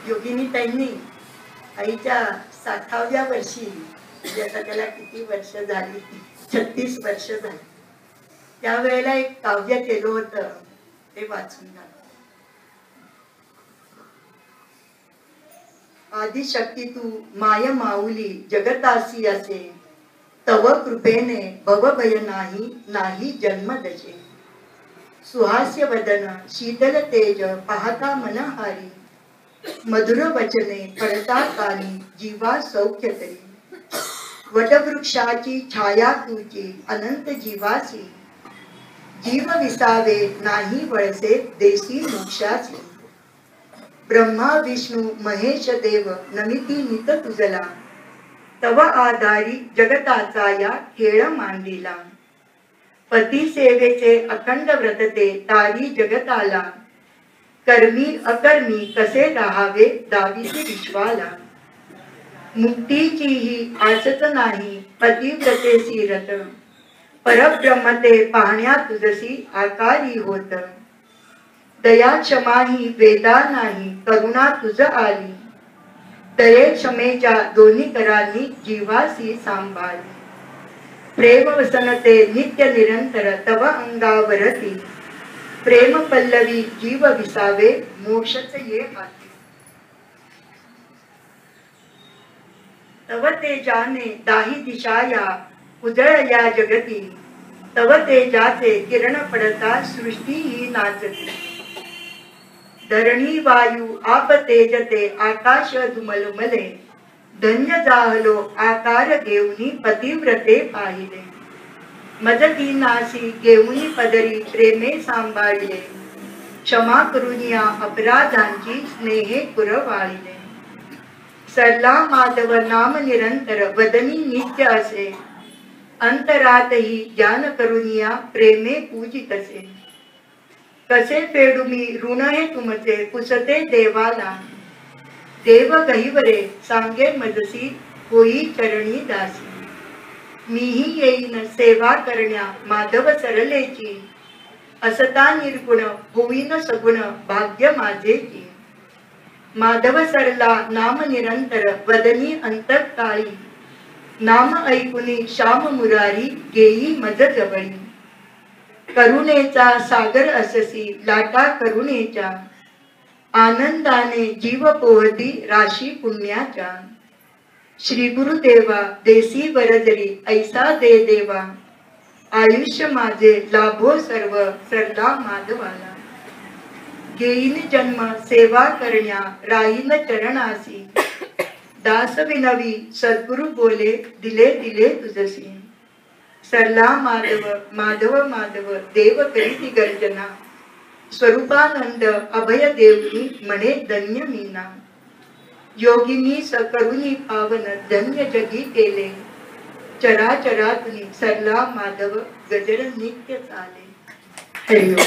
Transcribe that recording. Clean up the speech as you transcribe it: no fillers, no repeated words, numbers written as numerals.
योगिनी ताईंनी आईच्या 60व्या वर्षी, म्हणजे आता त्याला किती वर्ष झाली, 36 वर्ष झाली, त्यावेळेला एक काव्य केलं होतं, ते वाचून झालं. आदिशक्ती तू माय माऊली जगतासी असे, तव कृपेने भवभय नाही नाही जन्म दशे. सुहास्य वदन शीतल तेज पाहता मनहारी, मधुर वचने पडता कानी जीवा सौख्य तरी. वटवृक्षाची छाया तुझी अनंत जीवासी, जीव विसावे नाही वळसे देसी मोक्षासी. ब्रह्मा विष्णू महेश देव नमिती नित तुझला, तव आधारी जगताचा या खेळ मांडीला. पती सेवेचे अखंड व्रतते तारी जगताला, कर्मी अकर्मी कसे राहावे दाविसी विश्वाला. मुक्तीची ही आसच नाही पतिव्रतेसी रत, परब्रह्मते पाहण्या तुझसी आकारी होत. दया क्षमा ही वेदा नाही करुणा तुझ आली, तरे क्षमेच्या दोन्ही करांनी जीवासी सांभाळी. प्रेम वसनते नित्य निरंतर तव अंगावरती, प्रेम पल्लवी जीव विसावे मोक्षच ये हाती. तव तेजाने दाही दिशाया उजळ या जगती, तव तेजाचे किरण पडता सृष्टी ही नाचती. धरणी वायू आप तेजते आकाश धुमलमले, धन्य जाहलो आकार घेऊनी पतिव्रते पाहिले. मजदीनासी घेऊनी पदरी प्रेमे सांभाळले, क्षमा करुनिया अपराधांची स्नेहे पुरवाळिले. सरला माधव नाम निरंतर वदनी नित्य असे, अंतरातही ज्ञान करुनिया प्रेमे पूजितसे. कसे फेडू मी ऋण हे तुमचे पुसते देवाला, देव गहिवरे सांगे मजसी होई चरणी दासी. मीही येईन सेवा करण्या माधव सरलेची, असता निर्गुण होईन सगुण भाग्य माझेची. माधव सरला नाम निरंतर वदनी अंतकाळी, नाम ऐकुनी श्याम मुरारी गेई मज जवळी. करुणेचा सागर अससी लाटा करुणेच्या, आनंदाने जीव पोहती राशी पुण्याच्या. श्री गुरुदेवा देसी वरजरी ऐसा दे देवा, आयुष्य माझे लाभो सर्व सरला माधवाला. घेईन जन्म सेवा करण्या राहीन चरणासी, दास विनवी सद्गुरु बोले दिले दिले तुझसी. सरला माधव माधव माधव देव करीती गर्जना, स्वरूपानंद अभय देवनी म्हणे धन्य मीना. योगिनी सकरुनी पावन धन्य जगी केले, चराचरातुनी सरला माधव गजर नित्य चाले. हरिओम.